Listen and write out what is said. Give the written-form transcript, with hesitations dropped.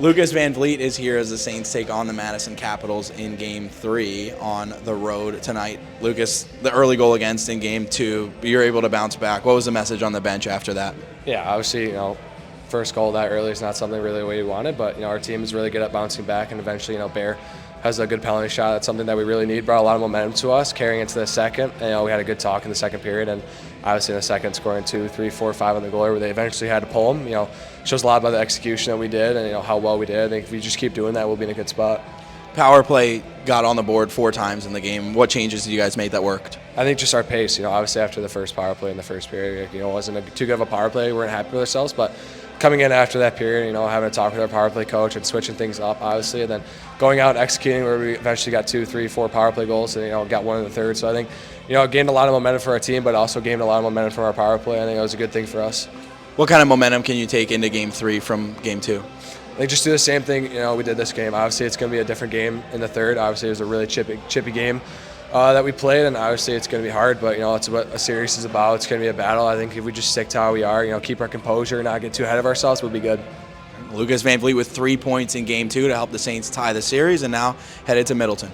Lucas Van Vliet is here as the Saints take on the Madison Capitals in Game 3 on the road tonight. Lucas, the early goal against in Game 2, you're able to bounce back. What was the message on the bench after that? Yeah, obviously, first goal that early is not something really we wanted, but our team is really good at bouncing back, and eventually, Bear has a good penalty shot. That's something that we really need. Brought a lot of momentum to us, carrying into the second. We had a good talk in the second period, and obviously in the second, scoring 2, 3, 4, 5 on the goalie, where they eventually had to pull him. Shows a lot about the execution that we did, and how well we did. I think if we just keep doing that, we'll be in a good spot. Power play got on the board 4 times in the game. What changes did you guys make that worked? I think just our pace. Obviously after the first power play in the first period, it wasn't too good of a power play. We weren't happy with ourselves, but coming in after that period, having a talk with our power play coach and switching things up, obviously, and then going out and executing where we eventually got 2, 3, 4 power play goals and, got one in the third. So I think, gained a lot of momentum for our team, but also gained a lot of momentum from our power play. I think that was a good thing for us. What kind of momentum can you take into Game 3 from Game 2? I think just do the same thing, we did this game. Obviously, it's going to be a different game in the third. Obviously, it was a really chippy game that we played, and obviously it's going to be hard, but, it's what a series is about. It's going to be a battle. I think if we just stick to how we are, keep our composure, not get too ahead of ourselves, we'll be good. Lucas Van Vliet with 3 points in Game 2 to help the Saints tie the series, and now headed to Middleton.